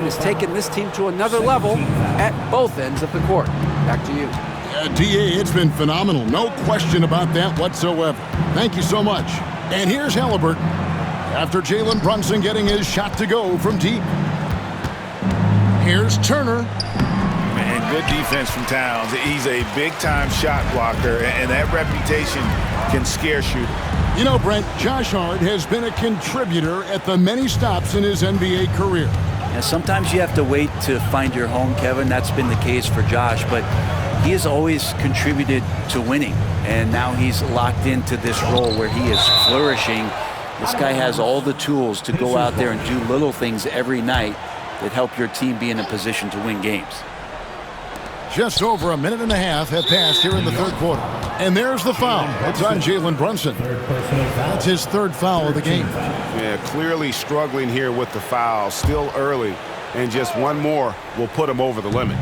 has taken this team to another level at both ends of the court. Back to you. DA, it's been phenomenal. No question about that whatsoever. Thank you so much. And here's Halliburton. After Jalen Brunson getting his shot to go from deep. Here's Turner. And good defense from Towns. He's a big-time shot blocker, and that reputation can scare shooters. You know, Brent, Josh Hart has been a contributor at the many stops in his NBA career. Yeah, sometimes you have to wait to find your home, Kevin. That's been the case for Josh, but he has always contributed to winning, and now he's locked into this role where he is flourishing. This guy has all the tools to go out there and do little things every night that help your team be in a position to win games. Just over a minute and a half have passed here in the third quarter. And there's the foul. It's on Jalen Brunson. That's his third foul of the game. Yeah, clearly struggling here with the foul. Still early, and just one more will put him over the limit.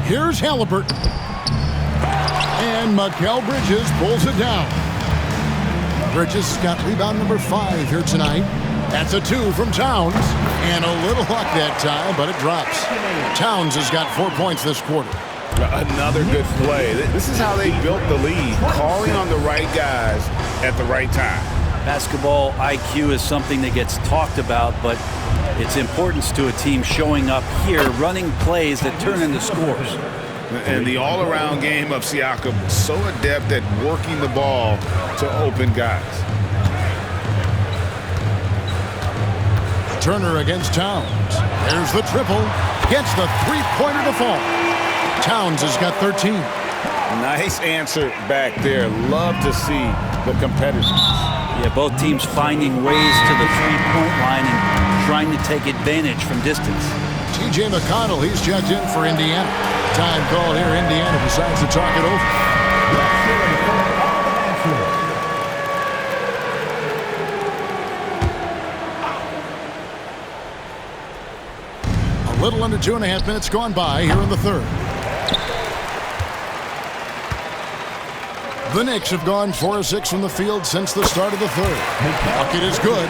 Here's Halliburton. And Mikal Bridges pulls it down. Bridges got rebound number 5 here tonight. That's a 2 from Towns. And a little luck that time, but it drops. Towns has got 4 points this quarter. Another good play. This is how they built the lead, calling on the right guys at the right time. Basketball IQ is something that gets talked about, but its importance to a team showing up here, running plays that turn into scores. And the all-around game of Siakam, so adept at working the ball to open guys. Turner against Towns. There's the triple. Gets the three-pointer to fall. Towns has got 13. Nice answer back there. Love to see the competitors. Yeah, both teams finding ways to the three-point line and trying to take advantage from distance. T.J. McConnell, he's checked in for Indiana. Time called here. Indiana decides to talk it over. A little under 2.5 minutes gone by here in the third. The Knicks have gone 4 of 6 from the field since the start of the third. Bucket is good.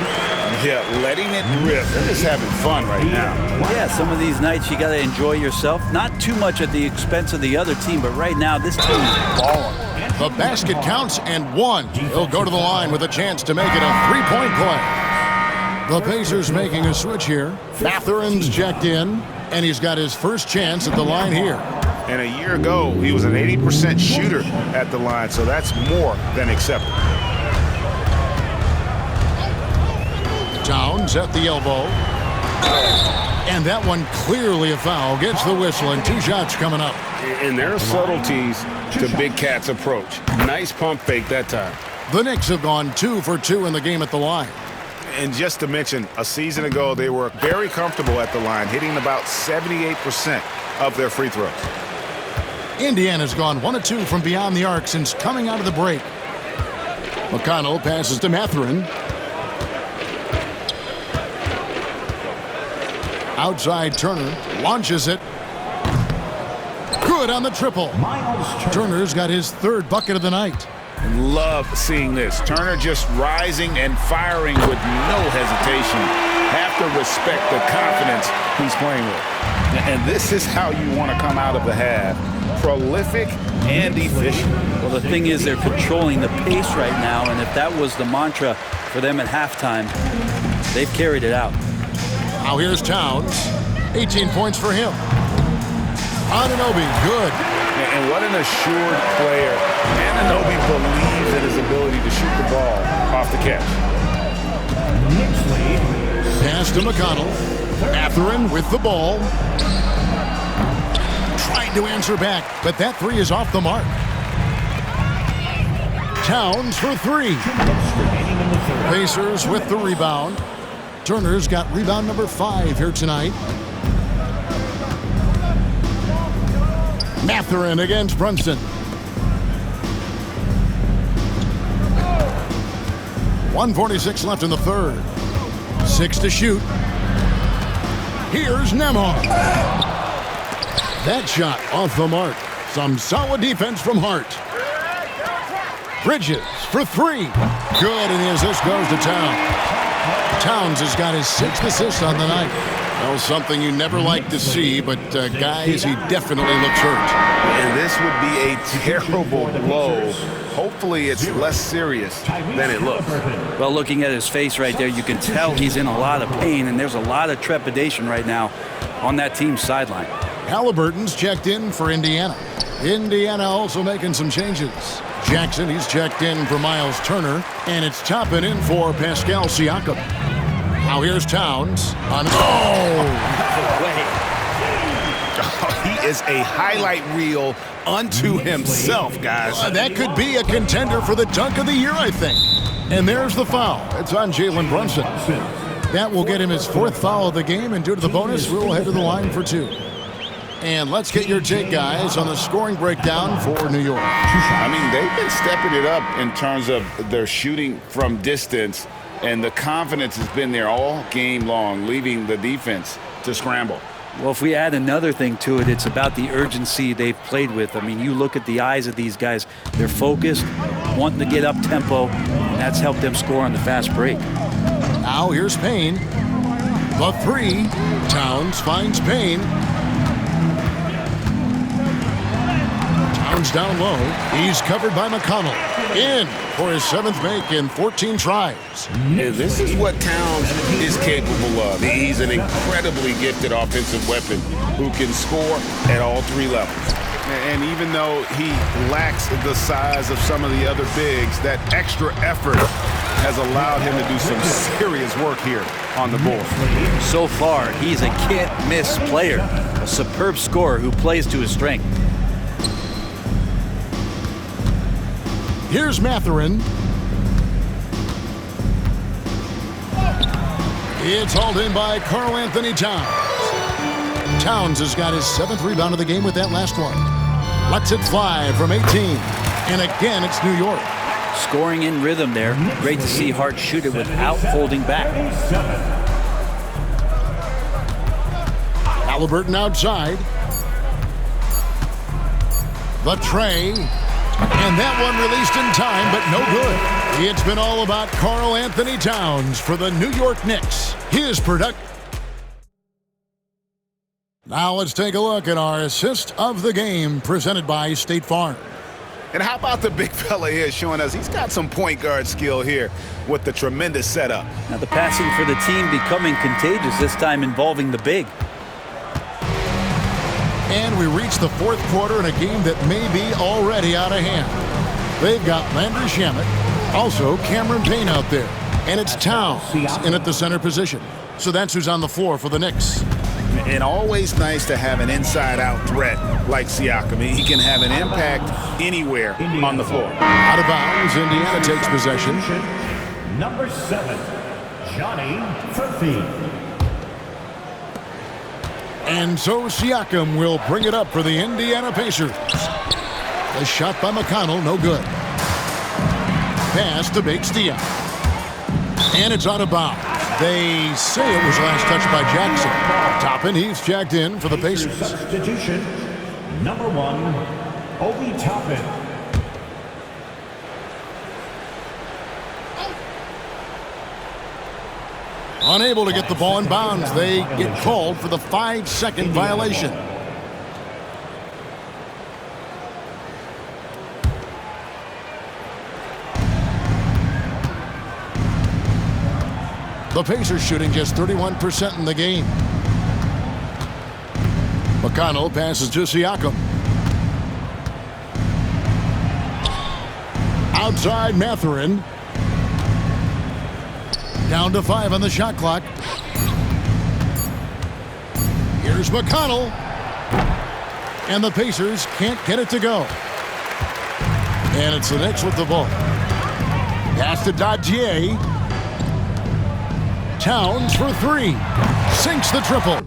Yeah, letting it rip. They're just having fun right now. Yeah, some of these nights you got to enjoy yourself. Not too much at the expense of the other team, but right now this team is balling. The basket counts and one. He'll go to the line with a chance to make it a three-point play. The Pacers making a switch here. Mathurin's checked in, and he's got his first chance at the line here. And a year ago, he was an 80% shooter at the line, so that's more than acceptable. Towns at the elbow. And that one clearly a foul. Gets the whistle, and 2 shots coming up. And there are subtleties to Big Cat's approach. Nice pump fake that time. The Knicks have gone 2 for 2 in the game at the line. And just to mention, a season ago, they were very comfortable at the line, hitting about 78% of their free throws. Indiana's gone 1 of 2 from beyond the arc since coming out of the break. McConnell passes to Mathurin. Outside Turner launches it. Good on the triple. Turner's got his third bucket of the night. Love seeing this. Turner just rising and firing with no hesitation. Have to respect the confidence he's playing with. And this is how you want to come out of the half. Prolific and efficient. Well, the thing is they're controlling the pace right now, and if that was the mantra for them at halftime, they've carried it out. Now here's Towns. 18 points for him. Anunoby, good. And what an assured player. Anunoby believes in his ability to shoot the ball off the catch. Pass to McConnell. Mathurin with the ball. Trying to answer back, but that 3 is off the mark. Towns for 3. Pacers with the rebound. Turner's got rebound number 5 here tonight. Mathurin against Brunson. 1:46 left in the third. 6 to shoot. Here's Nembhard. That shot off the mark. Some solid defense from Hart. Bridges for 3. Good, and the assist goes to Towns. Towns has got his 6th assist on the night. Well, something you never like to see, but guys, he definitely looks hurt. And this would be a terrible blow. Hopefully it's less serious than it looks. Well, looking at his face right there, you can tell he's in a lot of pain, and there's a lot of trepidation right now on that team's sideline. Halliburton's checked in for Indiana. Indiana also making some changes. Jackson, he's checked in for Miles Turner, and it's Toppin in for Pascal Siakam. Now here's Towns on. He is a highlight reel unto himself, guys. That could be a contender for the dunk of the year, I think. And there's the foul. It's on Jalen Brunson. That will get him his 4th foul of the game, and due to the bonus, we'll head to the line for 2. And let's get your take, guys, on the scoring breakdown for New York. I mean, they've been stepping it up in terms of their shooting from distance, and the confidence has been there all game long, leaving the defense to scramble. Well, if we add another thing to it, it's about the urgency they've played with. I mean, you look at the eyes of these guys. They're focused, wanting to get up tempo, and that's helped them score on the fast break. Now here's Payne. The 3. Towns finds Payne. Towns down low. He's covered by McConnell. In for his 7th make in 14 tries. And this is what Towns is capable of. He's an incredibly gifted offensive weapon who can score at all 3 levels. And even though he lacks the size of some of the other bigs, that extra effort has allowed him to do some serious work here on the board. So far, he's a can't-miss player, a superb scorer who plays to his strength. Here's Mathurin. It's hauled in by Karl Anthony Towns. Towns has got his 7th rebound of the game with that last one. Lets it fly from 18. And again, it's New York. Scoring in rhythm there. Great to see Hart shoot it without holding back. Halliburton outside. The tray. And that one released in time, but no good. It's been all about Karl Anthony Towns for the New York Knicks. His product. Now let's take a look at our assist of the game presented by State Farm. And how about the big fella here showing us he's got some point guard skill here with the tremendous setup. Now the passing for the team becoming contagious, this time involving the big. And we reach the 4th quarter in a game that may be already out of hand. They've got Landry Shamet, also Cameron Payne out there. And it's Towns in at the center position. So that's who's on the floor for the Knicks. And always nice to have an inside-out threat like Siakam. He can have an impact anywhere on the floor. Out of bounds, Indiana takes possession. Number 7, Johnny Furphy. And so Siakam will bring it up for the Indiana Pacers. The shot by McConnell, no good. Pass to Bakes Diop. And it's out of bounds. They say it was last touched by Jackson. Toppin, he's checked in for the Pacers. Substitution, number 1, Obi Toppin. Unable to get the ball in bounds. They get called for the 5-second violation. The Pacers shooting just 31% in the game. McConnell passes to Siakam. Outside Mathurin. Down to 5 on the shot clock. Here's McConnell. And the Pacers can't get it to go. And it's the Knicks with the ball. Pass to Dadier. Towns for 3. Sinks the triple.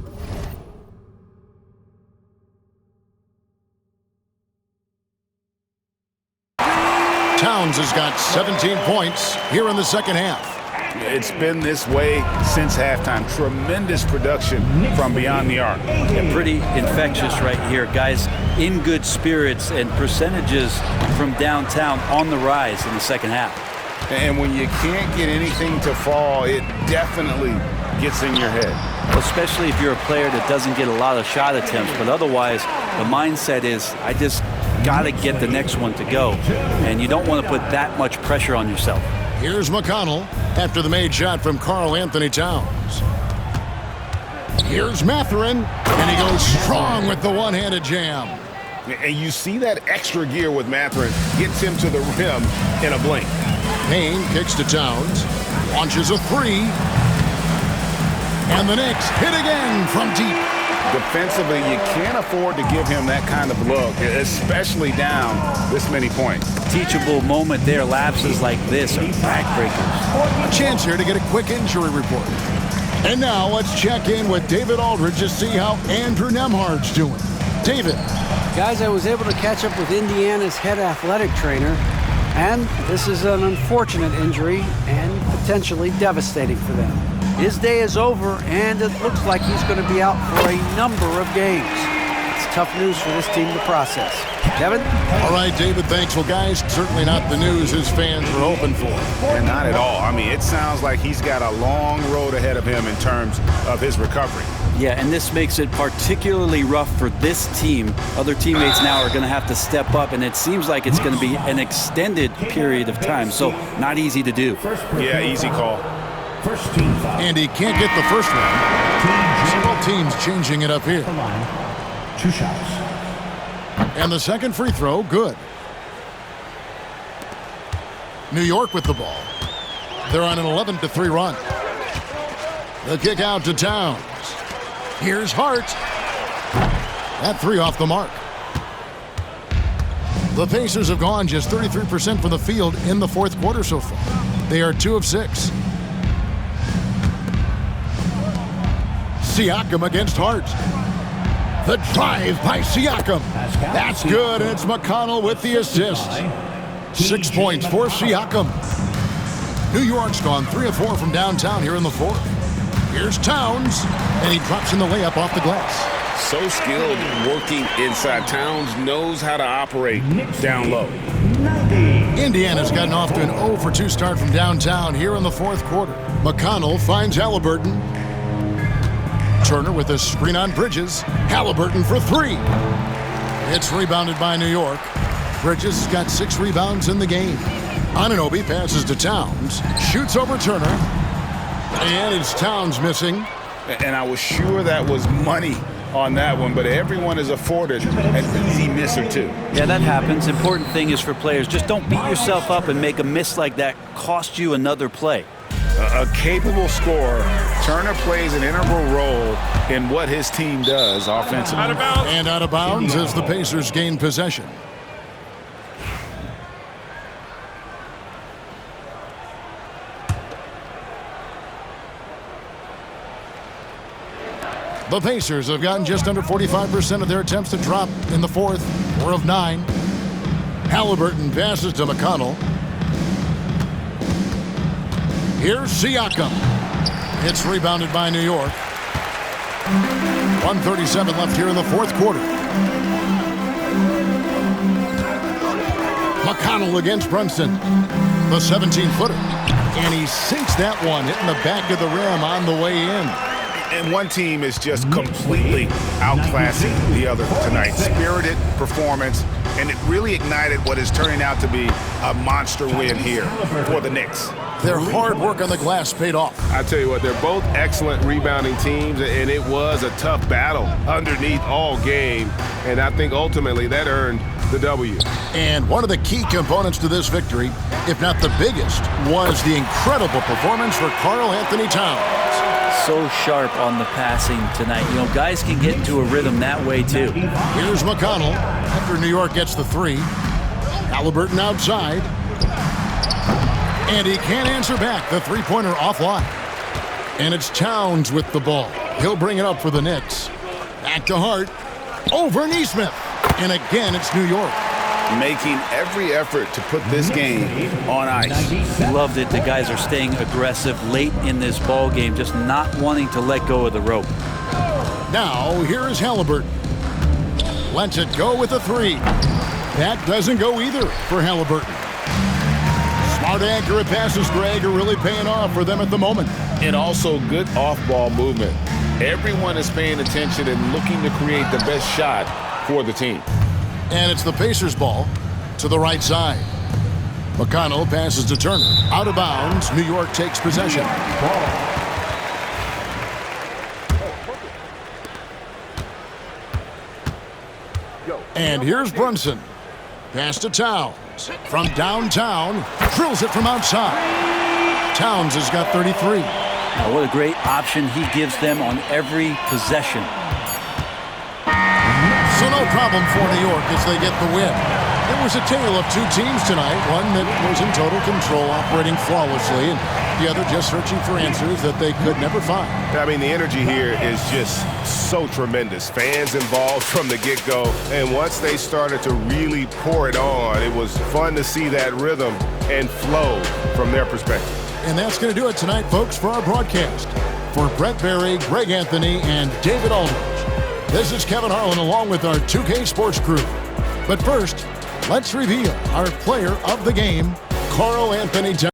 Towns has got 17 points here in the second half. It's been this way since halftime. Tremendous production from beyond the arc. And pretty infectious right here. Guys in good spirits and percentages from downtown on the rise in the second half. And when you can't get anything to fall, it definitely gets in your head. Especially if you're a player that doesn't get a lot of shot attempts, but otherwise the mindset is I just got to get the next one to go, and you don't want to put that much pressure on yourself. Here's McConnell after the made shot from Karl Anthony Towns. Here's Mathurin, and he goes strong with the one-handed jam. And you see that extra gear with Mathurin, gets him to the rim in a blink. Payne kicks to Towns, launches a three, and the Knicks hit again from deep. Defensively, you can't afford to give him that kind of look, especially down this many points. Teachable moment there. Lapses like this are backbreakers. A chance here to get a quick injury report. And now let's check in with David Aldridge to see how Andrew Nembhard's doing. David. Guys, I was able to catch up with Indiana's head athletic trainer, and this is an unfortunate injury and potentially devastating for them. His day is over, and it looks like he's going to be out for a number of games. It's tough news for this team to process. Kevin? All right, David, thanks. Well, guys, certainly not the news his fans were hoping for. And not at all. I mean, it sounds like he's got a long road ahead of him in terms of his recovery. Yeah, and this makes it particularly rough for this team. Other teammates now are going to have to step up, and it seems like it's going to be an extended period of time, so not easy to do. Yeah, easy call. First team foul. And he can't get the first one. Several teams changing it up here. The line. 2 shots. And the second free throw, good. New York with the ball. They're on an 11-3 run. The kick out to Towns. Here's Hart. That three off the mark. The Pacers have gone just 33% from the field in the fourth quarter so far. They are 2 of 6. Siakam against Hart. The drive by Siakam. That's good, and it's McConnell with the assist. 6 points for Siakam. New York's gone 3 of 4 from downtown here in the fourth. Here's Towns, and he drops in the layup off the glass. So skilled working inside. Towns knows how to operate down low. Indiana's gotten off to an 0 for 2 start from downtown here in the fourth quarter. McConnell finds Halliburton. Turner with a screen on Bridges. Halliburton for 3. It's rebounded by New York. Bridges has got 6 rebounds in the game. Anunoby passes to Towns. Shoots over Turner. And it's Towns missing. And I was sure that was money on that one, but everyone is afforded an easy miss or two. Yeah, that happens. Important thing is for players, just don't beat yourself up and make a miss like that cost you another play. A capable scorer, Turner plays an integral role in what his team does offensively. And out of bounds as the Pacers gain possession. The Pacers have gotten just under 45% of their attempts to drop in the fourth, 4 of 9. Halliburton passes to McConnell. Here's Siakam. It's rebounded by New York. 1:37 left here in the fourth quarter. McConnell against Brunson. The 17-footer. And he sinks that one, hitting the back of the rim on the way in. And one team is just completely outclassing the other tonight. Spirited performance, and it really ignited what is turning out to be a monster win here for the Knicks. Their hard work on the glass paid off. I tell you what, they're both excellent rebounding teams, and it was a tough battle underneath all game. And I think ultimately that earned the W. And one of the key components to this victory, if not the biggest, was the incredible performance for Karl Anthony Towns. So sharp on the passing tonight. You know, guys can get into a rhythm that way too. Here's McConnell after New York gets the 3. Halliburton outside. And he can't answer back. The three-pointer offline. And it's Towns with the ball. He'll bring it up for the Knicks. Back to Hart. Over Neesmith. And again, it's New York. Making every effort to put this game on ice. Loved it. The guys are staying aggressive late in this ball game, just not wanting to let go of the rope. Now, here is Halliburton. Lets it go with a 3. That doesn't go either for Halliburton. Smart, accurate passes, Greg, are really paying off for them at the moment. And also good off-ball movement. Everyone is paying attention and looking to create the best shot for the team. And it's the Pacers' ball to the right side. McConnell passes to Turner. Out of bounds. New York takes possession. And here's Brunson. Pass to Towns. From downtown. Drills it from outside. Towns has got 33. Oh, what a great option he gives them on every possession. So no problem for New York as they get the win. It was a tale of two teams tonight, one that was in total control, operating flawlessly, and the other just searching for answers that they could never find. I mean, the energy here is just so tremendous. Fans involved from the get-go, and once they started to really pour it on, it was fun to see that rhythm and flow from their perspective. And that's going to do it tonight, folks, for our broadcast. For Brett Berry, Greg Anthony, and David Aldridge, this is Kevin Harlan along with our 2K Sports crew. But first, let's reveal our player of the game, Karl Anthony Towns.